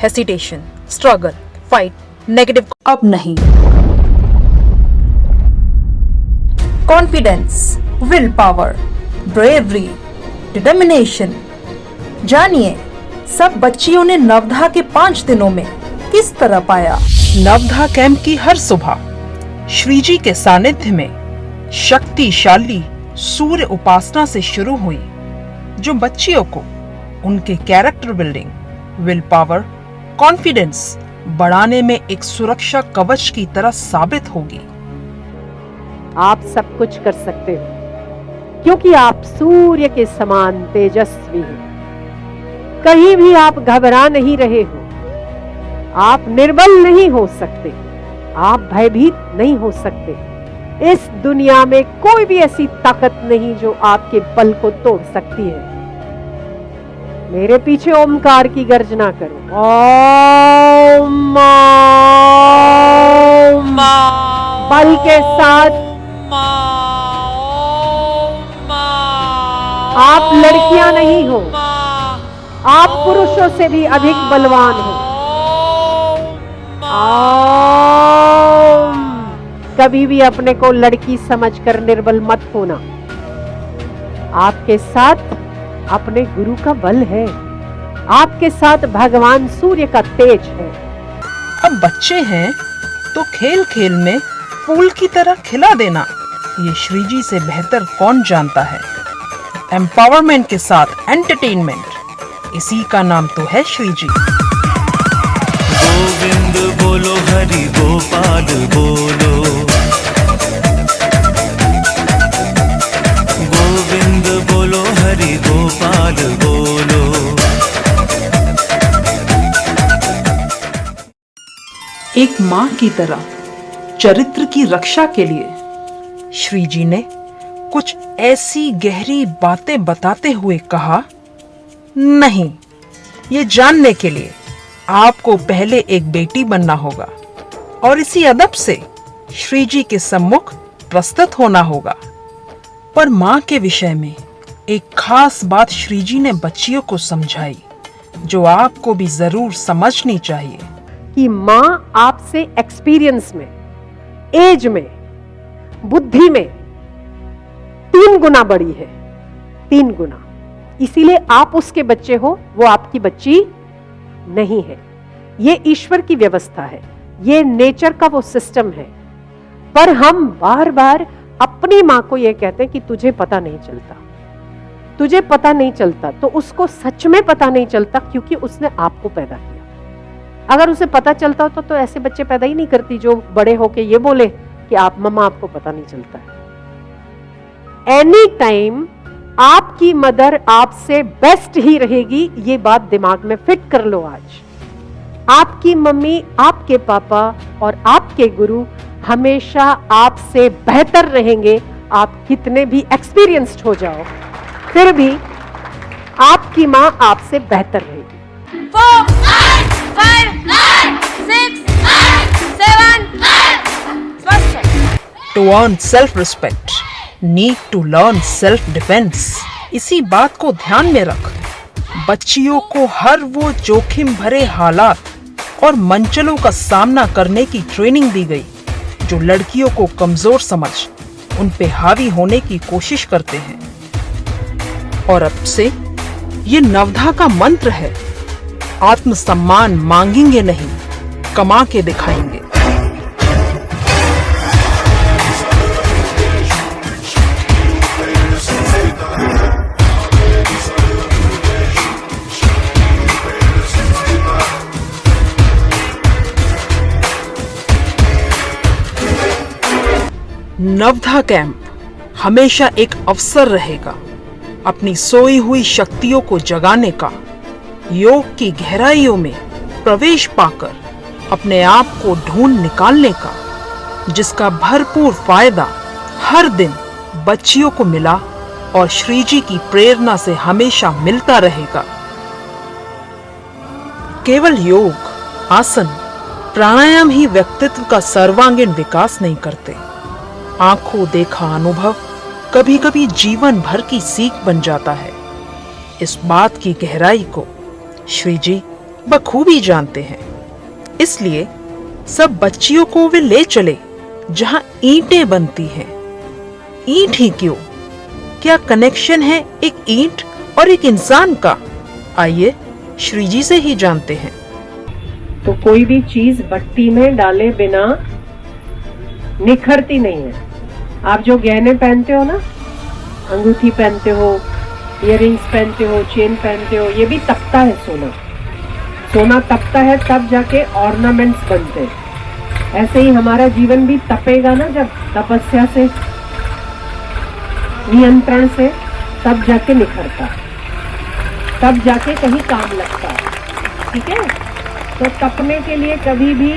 Hesitation, struggle, fight, negative. अब नहीं। Confidence, will power, bravery, determination. जानिए सब बच्चियों ने नवधा के 5 दिनों में किस तरह पाया। नवधा कैंप की हर सुबह श्रीजी के सानिध्य में शक्तिशाली सूर्य उपासना से शुरू हुई, जो बच्चियों को उनके character building, will power, confidence बढ़ाने में एक सुरक्षा कवच की तरह साबित होगी। आप सब कुछ कर सकते हो क्योंकि आप सूर्य के समान तेजस्वी हो। कहीं भी आप घबरा नहीं रहे हो। आप निर्बल नहीं हो सकते। आप भयभीत नहीं हो सकते। इस दुनिया में कोई भी ऐसी ताकत नहीं जो आपके बल को तोड़ सकती है। मेरे पीछे ओमकार की गर्जना करो। ओम, बल के साथ। आप लड़कियां नहीं हो, आप पुरुषों से भी अधिक बलवान हो। कभी भी अपने को लड़की समझकर निर्बल मत होना। आपके साथ अपने गुरु का बल है। आपके साथ भगवान सूर्य का तेज है। अब बच्चे हैं तो खेल खेल में फूल की तरह खिला देना, ये श्रीजी से बेहतर कौन जानता है। एम्पावरमेंट के साथ एंटरटेनमेंट, इसी का नाम तो है श्रीजी। गोविंद बोलो, हरि गोपाल बोलो, गोविंद बोलो, हरि गोपाल बोलो। एक माँ की तरह चरित्र की रक्षा के लिए श्रीजी ने कुछ ऐसी गहरी बातें बताते हुए कहा, नहीं, ये जानने के लिए आपको पहले एक बेटी बनना होगा और इसी अदब से श्रीजी के सम्मुख प्रस्तुत होना होगा। पर माँ के विषय में एक खास बात श्रीजी ने बच्चियों को समझाई, जो आपको भी जरूर समझनी चाहिए कि माँ आपसे एक्सपीरियंस में, एज में, बुद्धि में 3 गुना बड़ी है। 3 गुना। इसीलिए आप उसके बच्चे हो, वो आपकी बच्ची नहीं है। ये ईश्वर की व्यवस्था है, ये नेचर का वो सिस्टम है। पर हम बार बार अपनी माँ को ये कहते हैं कि तुझे पता नहीं चलता, तुझे पता नहीं चलता। तो उसको सच में पता नहीं चलता क्योंकि उसने आपको पैदा किया। अगर उसे पता चलता हो तो ऐसे बच्चे पैदा ही नहीं करती जो बड़े होके ये बोले कि आप मम्मा आपको पता नहीं चलता है। एनी टाइम आपकी मदर आपसे बेस्ट ही रहेगी, ये बात दिमाग में फिट कर लो आज। आपकी मम्मी, आपके पापा और आपके गुरु हमेशा आपसे बेहतर रहेंगे। आप कितने भी एक्सपीरियंस्ड हो जाओ, फिर भी आपकी मां आपसे बेहतर रहेगी। 4, 5, 6, 7, 8। To earn self-respect, need to learn self-defense। इसी बात को ध्यान में रख बच्चियों को हर वो जोखिम भरे हालात और मंचलों का सामना करने की ट्रेनिंग दी गई जो लड़कियों को कमजोर समझ उन पे हावी होने की कोशिश करते हैं। और अब से ये नवधा का मंत्र है, आत्मसम्मान मांगेंगे नहीं, कमा के दिखाएंगे। नवधा कैंप हमेशा एक अवसर रहेगा अपनी सोई हुई शक्तियों को जगाने का, योग की गहराइयों में प्रवेश पाकर अपने आप को ढूंढ निकालने का, जिसका भरपूर फायदा हर दिन बच्चियों को मिला और श्रीजी की प्रेरणा से हमेशा मिलता रहेगा। केवल योग, आसन, प्राणायाम ही व्यक्तित्व का सर्वांगीण विकास नहीं करते। आंखों देखा अनुभव कभी कभी जीवन भर की सीख बन जाता है। इस बात की गहराई को श्रीजी बखूबी जानते हैं। इसलिए सब बच्चियों को वे ले चले जहां ईंटें बनती हैं। ईंट ही क्यों, क्या कनेक्शन है एक ईंट और एक इंसान का? आइए श्री जी से ही जानते हैं। तो कोई भी चीज भट्टी में डाले बिना निखरती नहीं है। आप जो गहने पहनते हो ना, अंगूठी पहनते हो, इयररिंग्स पहनते हो, चेन पहनते हो, ये भी तपता है सोना। सोना तपता है तब जाके ऑर्नामेंट्स बनते हैं। ऐसे ही हमारा जीवन भी तपेगा ना, जब तपस्या से, नियंत्रण से, तब जाके निखरता है, तब जाके कहीं काम लगता है। ठीक है? तो तपने के लिए कभी भी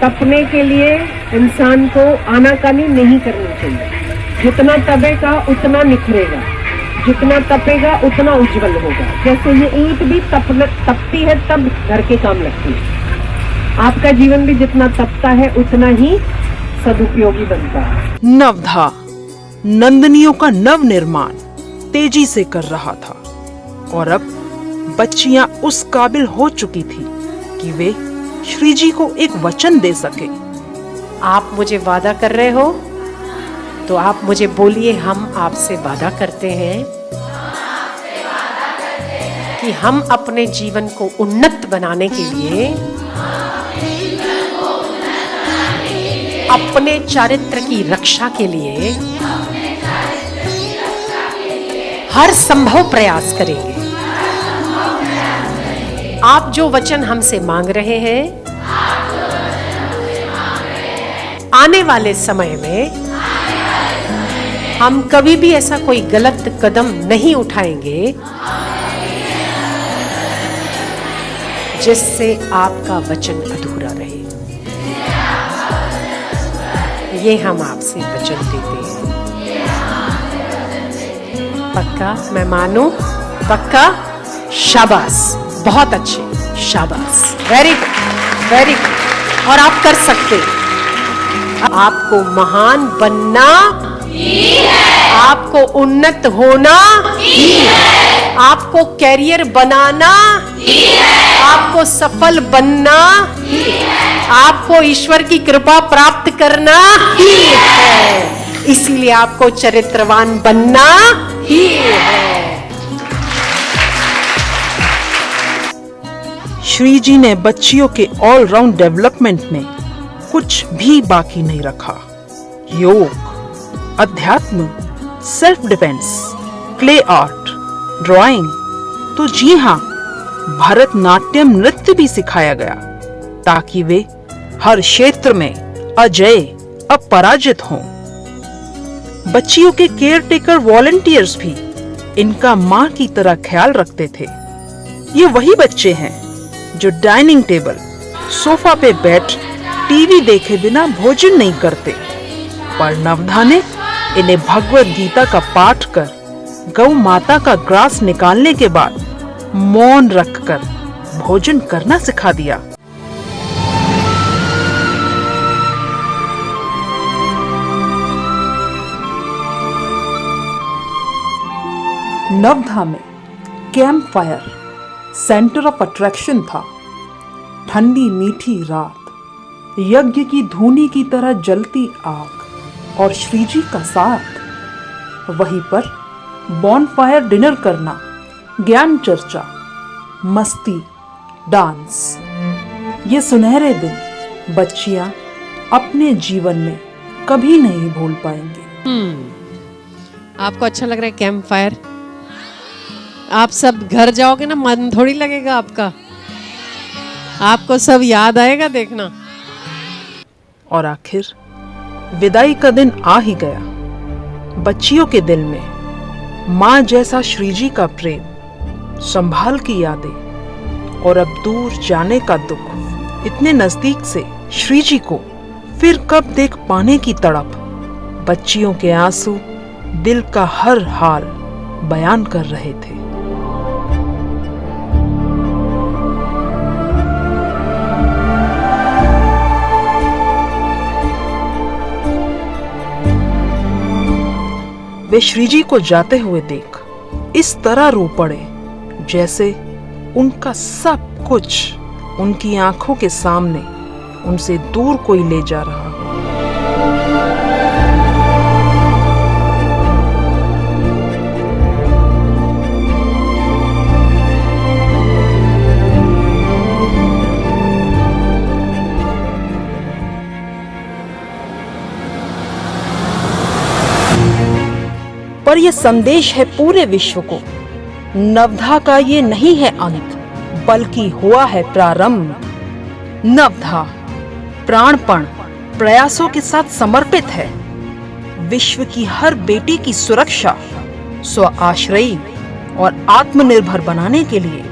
तपने के लिए इंसान को आनाकानी नहीं करनी चाहिए। जितना तपेगा उतना निखरेगा, जितना तपेगा उतना उज्जवल होगा। जैसे ये ईंट भी तपती है तब घर के काम लगती है। आपका जीवन भी जितना तपता है उतना ही सदुपयोगी बनता है। नवधा नंदनियों का नव निर्माण तेजी से कर रहा था और अब बच्चियां उस काबिल हो चुकी थी कि वे श्री जी को एक वचन दे सके। आप मुझे वादा कर रहे हो तो आप मुझे बोलिए, हम आपसे वादा करते हैं कि हम अपने जीवन को उन्नत बनाने के लिए, अपने चारित्र की रक्षा के लिए हर संभव प्रयास करेंगे। आप जो वचन हमसे मांग रहे हैं, आने वाले समय में हम कभी भी ऐसा कोई गलत कदम नहीं उठाएंगे जिससे आपका वचन अधूरा रहे। ये हम आपसे वचन देते हैं। पक्का? मैं मानूं? पक्का? शाबाश, बहुत अच्छे, शाबाश, वेरी गुड, वेरी गुड। और आप कर सकते। आपको महान बनना ही है, आपको उन्नत होना ही है, आपको कैरियर बनाना ही है, आपको सफल बनना ही है, आपको ईश्वर की कृपा प्राप्त करना ही है। इसीलिए आपको चरित्रवान बनना ही है। श्री जी ने बच्चियों के ऑलराउंड डेवलपमेंट में कुछ भी बाकी नहीं रखा। योग, अध्यात्म, self defence, clay art, drawing, तो जी हाँ, भरतनाट्यम नृत्य भी सिखाया गया ताकि वे हर क्षेत्र में अजय, अपराजित हों। बच्चियों के केयरटेकर वॉलंटियर्स भी इनका मां की तरह ख्याल रखते थे। ये वही बच्चे हैं जो डाइनिंग टेबल, सोफा पे बैठ टीवी देखे बिना भोजन नहीं करते, पर नवधा ने इन्हें भगवत गीता का पाठ कर, गौ माता का ग्रास निकालने के बाद मौन रखकर भोजन करना सिखा दिया। नवधा में camp fire centre of attraction था। ठंडी मीठी रात, यज्ञ की धूनी की तरह जलती आग और श्रीजी का साथ। वहीं पर बॉनफायर डिनर करना, ज्ञान चर्चा, मस्ती, डांस। ये सुनहरे दिन बच्चियां अपने जीवन में कभी नहीं भूल पाएंगी। आपको अच्छा लग रहा है कैंप फायर? आप सब घर जाओगे ना, मन थोड़ी लगेगा आपका, आपको सब याद आएगा, देखना। और आखिर विदाई का दिन आ ही गया। बच्चियों के दिल में मां जैसा श्रीजी का प्रेम, संभाल की यादें और अब दूर जाने का दुख। इतने नजदीक से श्रीजी को फिर कब देख पाने की तड़प। बच्चियों के आंसू दिल का हर हाल बयान कर रहे थे। वे श्रीजी को जाते हुए देख इस तरह रो पड़े जैसे उनका सब कुछ उनकी आंखों के सामने उनसे दूर कोई ले जा रहा हो। पर यह संदेश है पूरे विश्व को, नवधा का ये नहीं है अंत, बल्कि हुआ है प्रारंभ। नवधा प्राणपण प्रयासों के साथ समर्पित है। विश्व की हर बेटी की सुरक्षा, स्व आश्रयी और आत्मनिर्भर बनाने के लिए